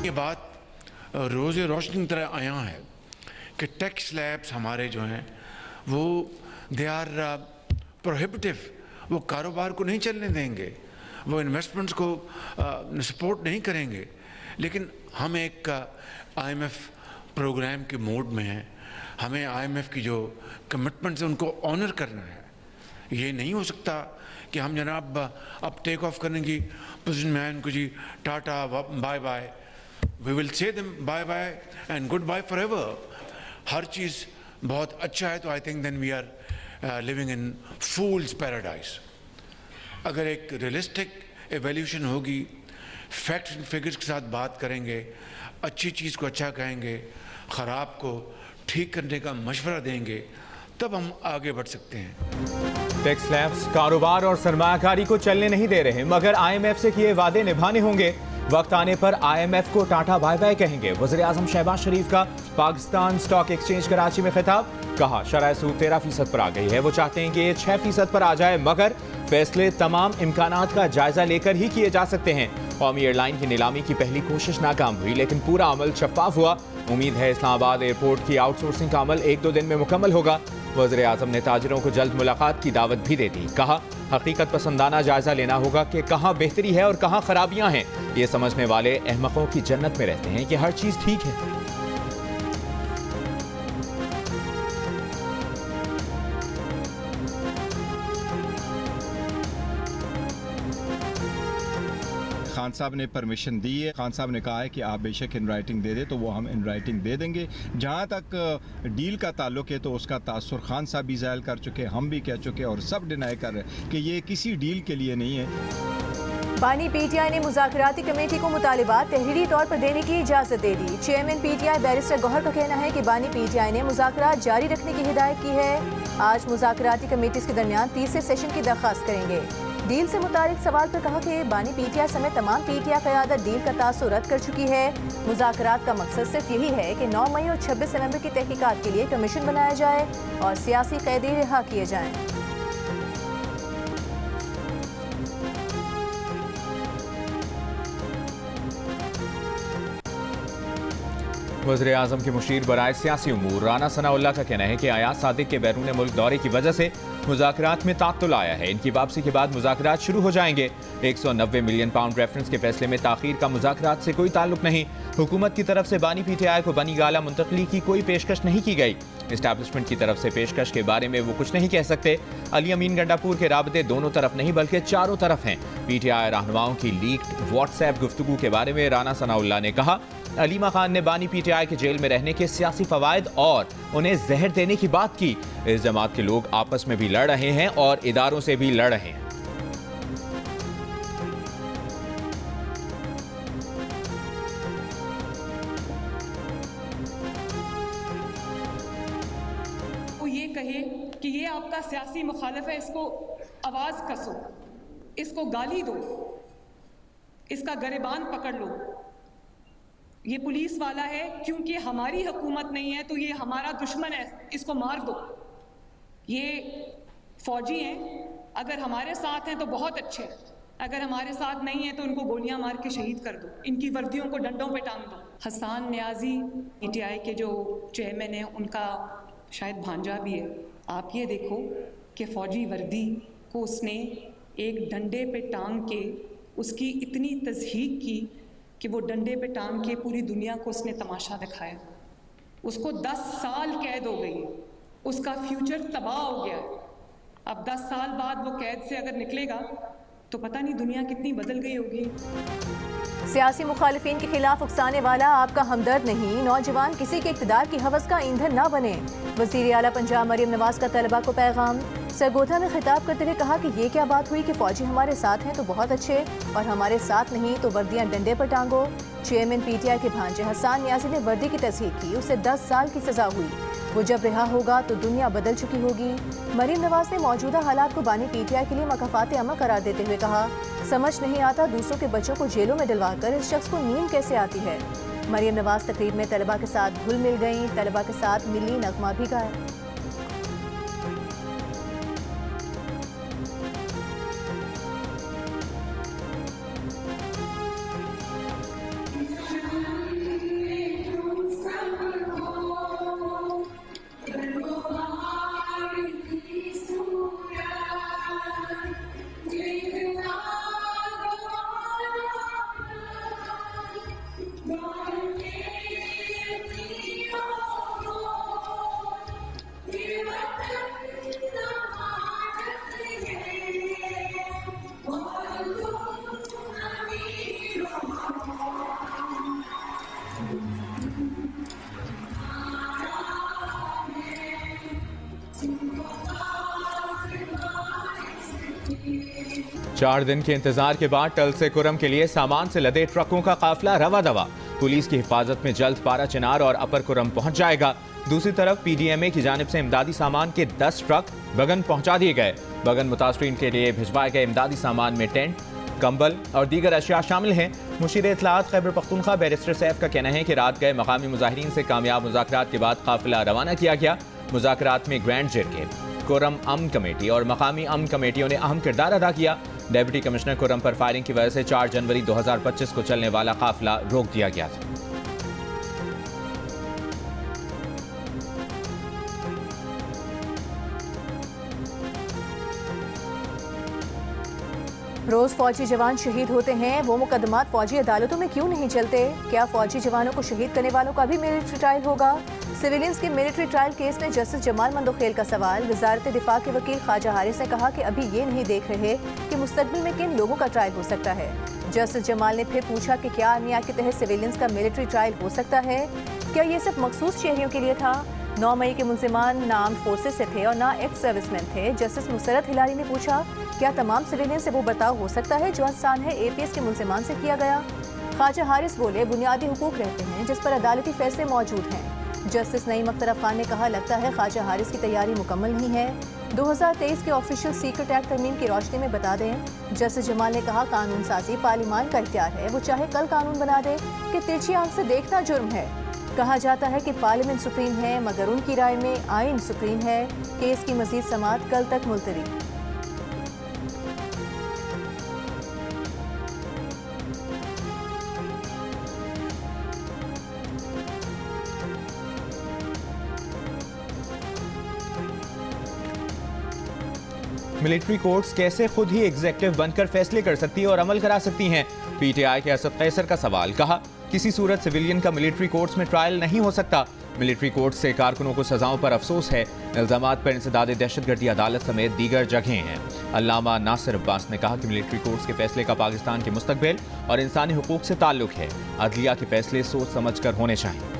के बाद रोज़े रोशनी की तरह आया है कि टैक्स स्लैब्स हमारे जो हैं वो दे आर प्रोहिबिटिव, वो कारोबार को नहीं चलने देंगे, वो इन्वेस्टमेंट्स को सपोर्ट नहीं करेंगे। लेकिन हम एक IMF प्रोग्राम के मोड में हैं, हमें IMF की जो कमिटमेंट्स हैं उनको ऑनर करना है। ये नहीं हो सकता कि हम जनाब अब टेक ऑफ करने की पोजीशन में आए, उनको जी tata bye bye, we will say them bye bye and good bye for ever. हर चीज़ बहुत अच्छा है तो I think then we are living in fools paradise. अगर एक रियलिस्टिक एवोल्यूशन होगी, फैक्ट्स एंड फिगर्स के साथ बात करेंगे, अच्छी चीज़ को अच्छा कहेंगे, ख़राब को ठीक करने का मशवरा देंगे, तब हम आगे बढ़ सकते हैं। टैक्स स्लैब्स कारोबार और सरमायाकारी को चलने नहीं दे रहे, मगर IMF से किए वादे निभाने होंगे। वक्त आने पर IMF को टाटा बाय बाय कहेंगे। वज़ीर आज़म शहबाज शरीफ का पाकिस्तान स्टॉक एक्सचेंज कराची में खिताब, कहा शरह सूद 13% पर आ गई है, वो चाहते हैं कि ये 6% पर आ जाए, मगर फैसले तमाम इम्कानात का जायजा लेकर ही किए जा सकते हैं। कौमी एयरलाइन की नीलामी की पहली कोशिश नाकाम हुई, लेकिन पूरा अमल शफाफ हुआ। उम्मीद है इस्लामाबाद एयरपोर्ट की आउटसोर्सिंग का अमल 1-2 दिन में मुकम्मल होगा। वज़ीर आज़म ने ताजिरों को जल्द मुलाकात की दावत भी दे दी, कहा हकीकत पसंदाना जायजा लेना होगा कि कहाँ बेहतरी है और कहाँ खराबियां हैं। ये समझने वाले अहमकों की जन्नत में रहते हैं कि हर चीज़ ठीक है। खान साहब ने परमिशन दी है। खान साहब ने कहा है कि आप बेशक इन राइटिंग दे दें, तो वो हम इन राइटिंग दे देंगे। जहाँ तक डील का ताल्लुक है तो उसका तासुर खान साहब भी ज़ाहिर कर चुके, हम भी कह चुके और सब डिनाई कर रहे हैं कि ये किसी डील के लिए नहीं है। बानी PTI ने मुज़ाकराती कमेटी को मुतालिबात तहरीरी तौर पर देने की इजाज़त दे दी। चेयरमैन PTI बैरिस्टर गौहर का कहना है कि बानी PTI ने मुज़ाकरात जारी रखने की हिदायत की है। आज मुज़ाकराती कमेटी के दरमियान तीसरे सेशन की दरख्वास्त करेंगे। डील से मुतालिक सवाल पर कहा कि बानी PTI समेत तमाम PTI क़यादत डील का तासुर रद्द कर चुकी है। मुज़ाकरात का मकसद सिर्फ यही है कि 9 मई और 26 नवंबर की तहकीकात के लिए कमीशन बनाया जाए और सियासी कैदी रिहा किए जाएँ। वज़ीर आज़म के मुशीर बराए सियासी उमूर राना सनाउल्लाह का कहना है कि आयाज सादिक के बैरून मुल्क दौरे की वजह से मुज़ाकरात में तात्तुल आया है। इनकी वापसी के बाद मुज़ाकरात शुरू हो जाएंगे। 190 मिलियन पाउंड रेफरेंस के फैसले में ताख़ीर का मुज़ाकरात से कोई ताल्लुक नहीं। हुकूमत की तरफ से बानी PTI को बनी गाला मुंतकली की कोई पेशकश नहीं की गई। इस्टेब्लिशमेंट की तरफ से पेशकश के बारे में वो कुछ नहीं कह सकते। अली अमीन गंडापुर के राबते दोनों तरफ नहीं बल्कि चारों तरफ हैं। PTI रहनुमाओं की लीक्ड व्हाट्सएप गुफ्तगू के बारे में राना सनाउल्लाह ने कहा, अलीमा खान ने बानी PTI के जेल में रहने के सियासी फवायद और उन्हें जहर देने की बात की। इस जमात के लोग आपस में भी लड़ रहे हैं और इदारों से भी लड़ रहे हैं। वो ये कहे कि ये आपका सियासी मुखालिफ है, इसको आवाज कसो, इसको गाली दो, इसका गरेबान पकड़ लो। ये पुलिस वाला है, क्योंकि हमारी हुकूमत नहीं है तो ये हमारा दुश्मन है, इसको मार दो। ये फौजी हैं, अगर हमारे साथ हैं तो बहुत अच्छे, अगर हमारे साथ नहीं है तो उनको गोलियां मार के शहीद कर दो, इनकी वर्दियों को डंडों पे टांग दो। हसन न्याजी PTI के जो चेयरमैन हैं उनका शायद भांजा भी है। आप ये देखो कि फौजी वर्दी को उसने एक डंडे पे टांग के उसकी इतनी तज़हीक की कि वो डंडे पे टांग के पूरी दुनिया को उसने तमाशा दिखाया। उसको 10 साल कैद हो गई, उसका फ्यूचर तबाह हो गया। अब 10 साल बाद वो कैद से अगर निकलेगा तो पता नहीं दुनिया कितनी बदल गई होगी। सियासी मुखालिफिन के खिलाफ उकसाने वाला आपका हमदर्द नहीं, नौजवान किसी के इक़्तिदार की हवस का ईंधन ना बने। वज़ीर आला पंजाब मरीम नवाज का तलबा को पैगाम। सरगोधा में खिताब करते हुए कहा कि ये क्या बात हुई कि फ़ौजी हमारे साथ हैं तो बहुत अच्छे और हमारे साथ नहीं तो वर्दियाँ डंडे पर टांगो। चेयरमैन PTI के भांजे हसन न्याजी ने वर्दी की तस्दीक की, उसे 10 साल की सज़ा हुई। वो जब रिहा होगा तो दुनिया बदल चुकी होगी। मरीम नवाज ने मौजूदा हालात को बानी PTI के लिए मकाफात अमल करार देते हुए कहा, समझ नहीं आता दूसरों के बच्चों को जेलों में डलवा कर इस शख्स को नींद कैसे आती है। मरीम नवाज तकरीब में तलबा के साथ घुल मिल गईं, तलबा के साथ मिली नगमा भी गाया। 4 दिन के इंतजार के बाद टल से कुरम के लिए सामान से लदे ट्रकों का काफिला रवा दवा। पुलिस की हिफाजत में जल्द पारा चिनार और अपर कुरम पहुंच जाएगा। दूसरी तरफ पीडीएमए की जानिब से इमदादी सामान के 10 ट्रक बगन पहुंचा दिए गए। बगन मुतासरीन के लिए भिजवाए गए इमदादी सामान में टेंट, कंबल और दीगर अशिया शामिल हैं। मुशीर इत्तलात खैबर पख्तूनख्वा बैरिस्टर सैफ का कहना है कि रात गए मकामी मुजाहिरीन से कामयाब मुज़ाकरात के बाद काफिला रवाना किया गया। मुज़ाकरात में ग्रैंड जिरगे, कुरम अमन कमेटी और मकामी अमन कमेटियों ने अहम किरदार अदा किया। डेप्यूटी कमिश्नर कुरम पर फायरिंग की वजह से 4 जनवरी 2025 को चलने वाला काफिला रोक दिया गया था। रोज फौजी जवान शहीद होते हैं, वो मुकदमात फौजी अदालतों में क्यों नहीं चलते? क्या फौजी जवानों को शहीद करने वालों का भी मिलिट्री ट्रायल होगा? सिविलियंस के मिलिट्री ट्रायल केस में जस्टिस जमाल मंदोखेल का सवाल। वजारत दिफा के वकील ख्वाजा हारिस ने कहा कि अभी ये नहीं देख रहे कि मुस्तकबिल में किन लोगों का ट्रायल हो सकता है। जस्टिस जमाल ने फिर पूछा कि क्या अन्याय के तहत सिविलियंस का मिलिट्री ट्रायल हो सकता है? क्या ये सिर्फ मखसूस शहरियों के लिए था? 9 मई के मुलजिमान ना आर्म्ड फोर्सेस से थे और ना एक्स सर्विसमैन थे। जस्टिस मुसरत हिलारी ने पूछा, क्या तमाम सिविलियन से वो बर्ताव हो सकता है जो आसान है एपीएस के मुलजिमान से किया गया? ख्वाजा हारिस बोले, बुनियादी हुकूक रहते हैं जिस पर अदालती फैसले मौजूद हैं। जस्टिस नईम अख्तर अफखान ने कहा, लगता है ख्वाजा हारिस की तैयारी मुकम्मल नहीं है। 2023 के ऑफिशियल सीक्रेट एक्ट तरमीम की रोशनी में बता दें। जस्टिस जमाल ने कहा, कानून साजी पार्लिमान का इख्तियार है, वो चाहे कल कानून बना दे कि तिरछी आंख से देखना जुर्म है। कहा जाता है कि पार्लियामेंट सुप्रीम है, मगर उनकी राय में आइन सुप्रीम है। केस की मजीद समाअत कल तक मुलतवी। मिलिट्री कोर्ट्स कैसे खुद ही एग्जेक्टिव बनकर फैसले कर सकती है और अमल करा सकती हैं? पीटीआई के असद कैसर का सवाल। कहा, किसी सूरत सिविलियन का मिलिट्री कोर्ट्स में ट्रायल नहीं हो सकता। मिलिट्री कोर्ट से कारकुनों को सजाओं पर अफसोस है। इल्जामात पर इंसदाद दहशतगर्दी अदालत समेत दीगर जगहें हैं। अल्लामा नासिर अब्बास ने कहा कि मिलिट्री कोर्ट्स के फैसले का पाकिस्तान के मुस्तकबिल और इंसानी हुकूक से ताल्लुक है। अदलिया के फैसले सोच समझ कर होने चाहिए।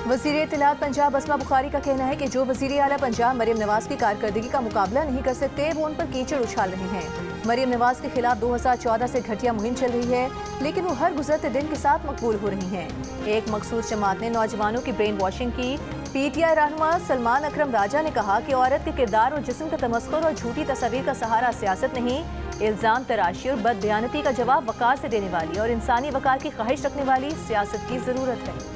वज़ीर इत्तलात पंजाब अस्मा बुखारी का कहना है कि जो वज़ीर आला पंजाब मरियम नवाज की कारकर्दगी का मुकाबला नहीं कर सकते, वो उन पर कीचड़ उछाल रहे हैं। मरियम नवाज के खिलाफ 2014 से घटिया मुहिम चल रही है, लेकिन वो हर गुजरते दिन के साथ मकबूल हो रही हैं। एक मखसूस जमात ने नौजवानों की ब्रेन वॉशिंग की। पीटीआई रहनुमा सलमान अकरम राजा ने कहा कि औरत के किरदार और जिस्म का तमस्खुर और झूठी तस्वीर का सहारा सियासत नहीं, इल्जाम तराशी और बदबयानती का जवाब वकार से देने वाली और इंसानी वकार की ख्वाहिश रखने वाली सियासत की जरूरत है।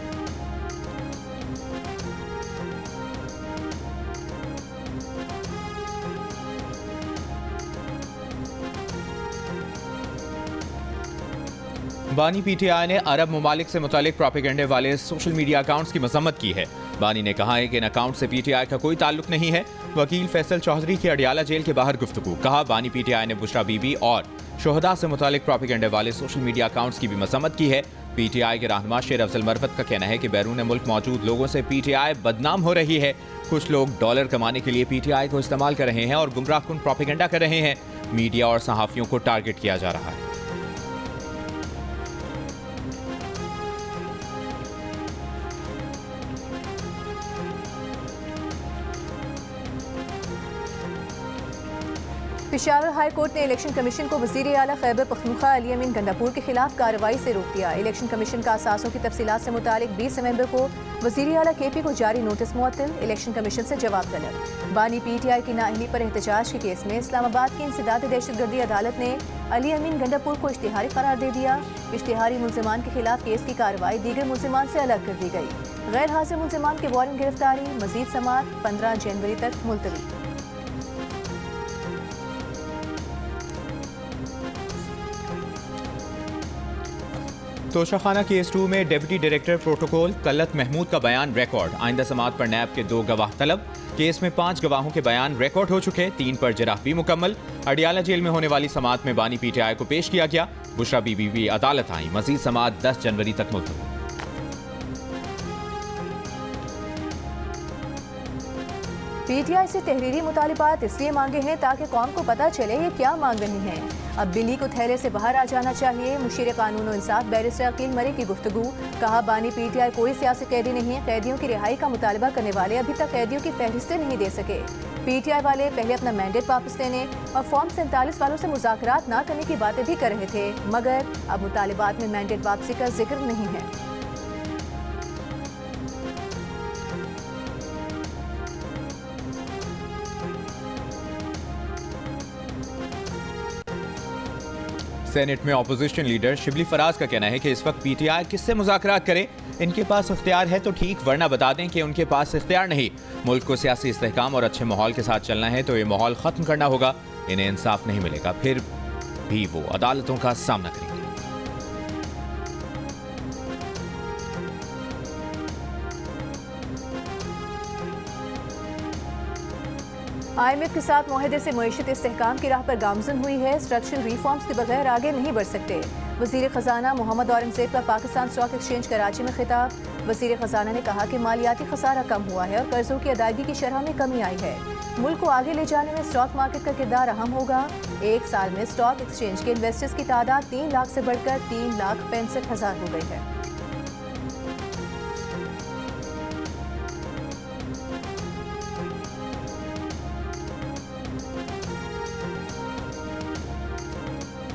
बानी पीटीआई ने अरब ममालिक से मुतालिक प्रोपेगेंडे वाले सोशल मीडिया अकाउंट्स की मजम्मत की है। बानी ने कहा है कि इन अकाउंट से पीटीआई का कोई ताल्लुक नहीं है। वकील फैसल चौधरी की अडियाला जेल के बाहर गुफ्तगू। कहा, बानी पीटीआई ने बुशरा बीबी और शोहदा से मुतालिक प्रोपेगेंडे वाले सोशल मीडिया अकाउंट्स की भी मजम्मत की है। पीटीआई के रहनुमा शेर अफजल मरवत का कहना है कि बैरून मुल्क मौजूद लोगों से पीटीआई बदनाम हो रही है। कुछ लोग डॉलर कमाने के लिए पीटीआई को इस्तेमाल कर रहे हैं और गुमराहकुन प्रोपेगेंडा कर रहे हैं। मीडिया और सहाफियों को टारगेट किया जा रहा है। पेशावर हाई कोर्ट ने इलेक्शन कमीशन को वज़ीर आला खैबर पख्तूनख्वा अली अमीन गंडापुर के खिलाफ कार्रवाई से रोक दिया। इलेक्शन कमीशन का असासों की तफसीलात से मुतालिक 20 नवंबर को वज़ीर आला केपी को जारी नोटिस मुअत्तल। इलेक्शन कमीशन से जवाब तलब। बानी पीटीआई की नाअहली पर एहतजाज के केस में इस्लामाबाद की इंसदाद दहशतगर्दी अदालत ने अली अमीन गंडापुर को इश्तिहारी करार दे दिया। इश्तिहारी मुलजिमान के खिलाफ केस की कार्रवाई दीगर मुलजिमान से अलग कर दी गई। गैर हाजिर मुलजिमान के वारंट गिरफ्तारी मजीद समाअत 15 जनवरी तक मुलतवी। तोशाखाना केस 2 में deputy director protocol Talat Mahmood का बयान रिकॉर्ड। आइंदा समाअत पर नैब के 2 गवाह तलब। केस में 5 गवाहों के बयान रिकॉर्ड हो चुके, 3 पर जराह भी मुकम्मल। अडियाला जेल में होने वाली समाअत में बानी पीटीआई को पेश किया गया। बुशरा बीबी भी अदालत आई। मजीद समाअत 10 जनवरी तक मुलतवी। पीटीआई से तहरीरी मुतालिबात इसलिए मांगे हैं ताकि कौम को पता चले ये क्या मांग रहे हैं। अब बिल्ली को थैले से बाहर आ जाना चाहिए। मुशीर कानून और इंसाफ बैरिस्टर अकील मरी की गुफ्तगू। कहा बानी PTI कोई सियासी कैदी नहीं है। कैदियों की रिहाई का मुतालबा करने वाले अभी तक कैदियों की फहरिस्तें नहीं दे सके। PTI वाले पहले अपना मैंडेट वापस लेने और फॉर्म 47 वालों से मुज़ाकरात ना करने की बातें भी कर रहे थे, मगर अब मुतालिबात में मैंडेट वापसी का जिक्र नहीं है। सेनेट में ऑपोजिशन लीडर शिबली फराज का कहना है कि इस वक्त PTI किससे मुज़ाकरात करे। इनके पास इख्तियार है तो ठीक, वरना बता दें कि उनके पास इख्तियार नहीं। मुल्क को सियासी इस्तेहकाम और अच्छे माहौल के साथ चलना है तो ये माहौल ख़त्म करना होगा। इन्हें इंसाफ नहीं मिलेगा, फिर भी वो अदालतों का सामना करेंगे। IMF के साथ मुआहदे से मईशत इस्तेहकाम की राह पर गामज़न हुई है। स्ट्रक्चरल रिफॉर्म्स के बगैर आगे नहीं बढ़ सकते। वज़ीर ख़जाना मोहम्मद औरंगज़ेब का पाकिस्तान स्टॉक एक्सचेंज कराची में खिताब। वज़ीर ख़जाना ने कहा कि मालियाती खसारा कम हुआ है और कर्जों की अदायगी की शरह में कमी आई है। मुल्क को आगे ले जाने में स्टॉक मार्केट का किरदार अहम होगा। एक साल में स्टॉक एक्सचेंज के इन्वेस्टर्स की तादाद 3 लाख से बढ़कर 3,65,000 हो गई है।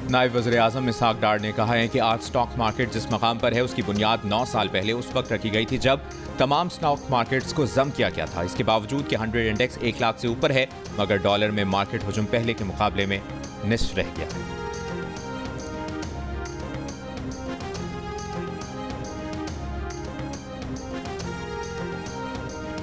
नायब वज़ीर आज़म इसहाक डार ने कहा है कि आज स्टॉक मार्केट जिस मकाम पर है उसकी बुनियाद 9 साल पहले उस वक्त रखी गई थी जब तमाम स्टॉक मार्केट्स को जम किया गया था। इसके बावजूद कि 100 इंडेक्स 1 लाख से ऊपर है, मगर डॉलर में मार्केट हुजूम पहले के मुकाबले में निस्फ रह गया है।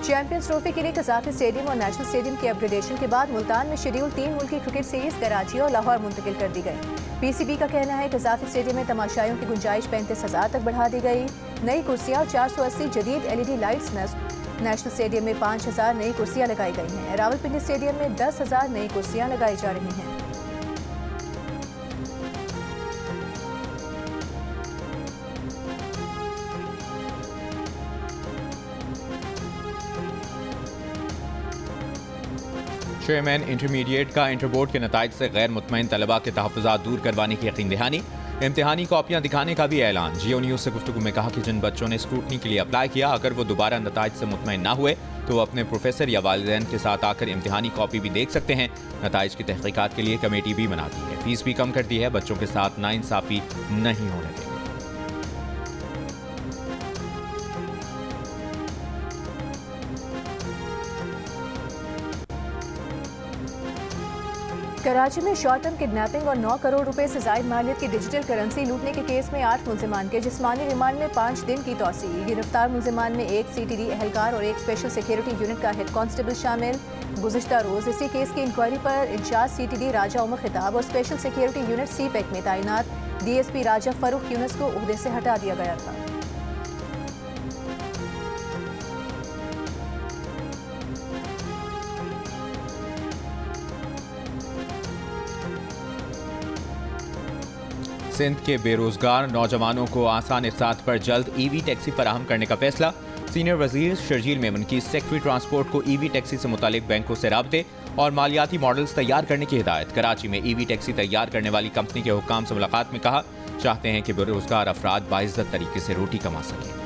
चैंपियंस ट्रॉफी के लिए कज़ाफ़ी स्टेडियम और नेशनल स्टेडियम की अपग्रेडेशन के बाद मुल्तान में शेड्यूल 3 मुल्की क्रिकेट सीरीज कराची और लाहौर मुंतकिल कर दी गई। PCB का कहना है कज़ाफ़ी स्टेडियम में तमाशाइयों की गुंजाइश 35,000 तक बढ़ा दी गई। नई कुर्सियाँ और 480 जदीद LED लाइट्स नस्ब। नेशनल स्टेडियम में 5,000 नई कुर्सियाँ लगाई गई हैं। रावलपिंडी स्टेडियम में 10,000 नई कुर्सियाँ लगाई जा रही हैं। चेयरमैन इंटरमीडिएट का इंटरबोर्ड के नताइज से गैर मुतमईन तलबा के तहफ़्फ़ुज़ात दूर करवाने की यकीन दहानी। इम्तिहानी कॉपियाँ दिखाने का भी ऐलान। जियो न्यूज़ से गुफ्तगू में कहा कि जिन बच्चों ने स्क्रूटनी के लिए अप्लाई किया, अगर वो दोबारा नताइज से मुतमईन ना हुए तो वो अपने प्रोफेसर या वालिदैन के साथ आकर इम्तिहानी कॉपी भी देख सकते हैं। नताइज की तहकीकात के लिए कमेटी भी बना दी है। फीस भी कम कर दी है। बच्चों के साथ नाइंसाफ़ी नहीं होने देंगे। कराची में शॉर्ट टर्म किडनैपिंग और 9 करोड़ रुपए से जायद मालियत की डिजिटल करेंसी लूटने के केस में 8 मुलजिमान के जिस्मानी रिमांड में 5 दिन की तौसी। गिरफ्तार मुलजिमान में एक CTD एहलकार और एक स्पेशल सिक्योरिटी यूनिट का हेड कांस्टेबल शामिल। गुज़िश्ता रोज इसी केस की इंक्वायरी पर इंचार्ज CTD राजा उमर खिताब और स्पेशल सिक्योरिटी यूनिट CPEC में तैनात DSP राजा फरूख यूनुस को ओहदे से हटा दिया गया था। सिंध के बेरोजगार नौजवानों को आसान इक़सात पर जल्द EV टैक्सी फराहम करने का फैसला। सीनियर वजीर शर्जील मेमन की सेक्रेटरी ट्रांसपोर्ट को EV टैक्सी से मुतालिक बैंकों से राब्ते और मालियाती मॉडल्स तैयार करने की हिदायत। कराची में EV टैक्सी तैयार करने वाली कंपनी के हुक्काम से मुलाकात में कहा, चाहते हैं कि बेरोजगार अफराद बाइज्जत तरीके से रोटी कमा सकें।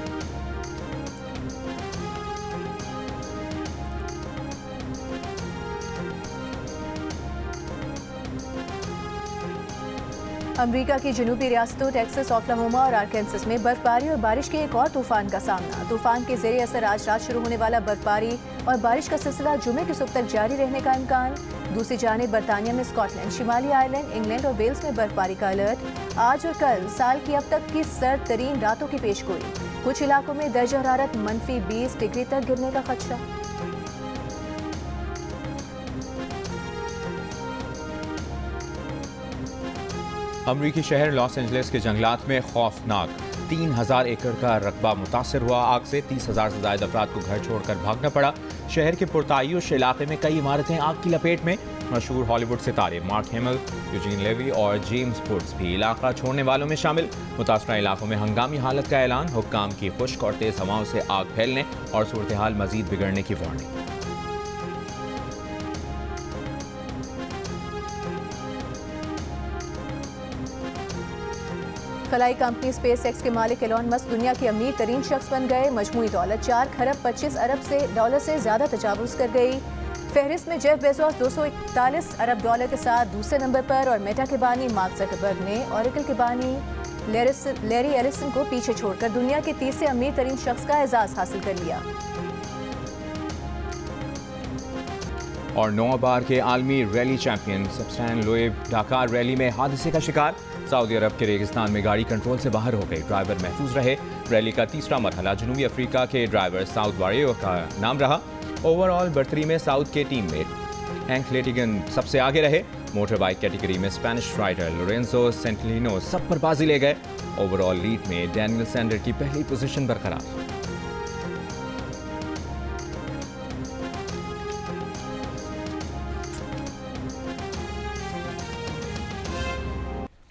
अमेरिका की जनूबी रियासतों टेक्सास, ओक्लाहोमा और आर्कांसस में बर्फबारी और बारिश के एक और तूफान का सामना। तूफान के ज़ेरे असर आज रात शुरू होने वाला बर्फबारी और बारिश का सिलसिला जुमे की सुबह तक जारी रहने का इम्कान। दूसरी जानिब बरतानिया में स्कॉटलैंड, शिमाली आयरलैंड, इंग्लैंड और वेल्स में बर्फबारी का अलर्ट। आज और कल साल की अब तक की सर्द तरीन रातों की पेशगोई। कुछ इलाकों में दर्जा हरारत -20 डिग्री तक गिरने का खदशा। अमरीकी शहर लॉस एंजलिस के जंगलात में खौफनाक 3000 एकड़ का रकबा मुतासर हुआ। आग से 30,000 से ज्यादा अफराद को घर छोड़कर भागना पड़ा। शहर के पुरतायुश इलाके में कई इमारतें आग की लपेट में। मशहूर हॉलीवुड सितारे मार्क हेमिल, यूजीन लेवी और जेम्स वुड्स भी इलाका छोड़ने वालों में शामिल। मुतासरा इलाकों में हंगामी हालत का ऐलान। हुक्काम की खुश्क और तेज हवाओं से आग फैलने और सूरत हाल मजीद बिगड़ने की वार्निंग। खलाई कंपनी स्पेस एक्स के मालिक एलॉन मस्क दुनिया के अमीर तरीन शख्स बन गए। मजमूई दौलत 4 खरब 25 अरब से डॉलर से ज्यादा तजावुज कर गई। फहरिस्त में जेफ बेजोस 241 अरब डॉलर के साथ दूसरे नंबर पर और मेटा के बानी मार्क जकरबर्ग ने ऑरेकल के बानी लैरी एलिसन को पीछे छोड़कर दुनिया के तीसरे अमीर तरीन शख्स का एजाज हासिल कर लिया। और 9 बार के आलमी rally champion Sebastian Loeb Dhaka rally में हादसे का शिकार। सऊदी अरब के रेगिस्तान में गाड़ी कंट्रोल से बाहर हो गई, ड्राइवर महफूज रहे। रैली का तीसरा मरहला जनूबी अफ्रीका के ड्राइवर साउथ वारियो का नाम रहा। ओवरऑल बर्तरी में साउथ के टीम मेट हैंक लेटिगन सबसे आगे रहे। मोटर बाइक कैटेगरी में स्पेनिश राइडर लोरेंजो सेंटलिनो सब पर बाजी ले गए। ओवरऑल लीड में डैनियल सैंडर की पहली पोजीशन बरकरार।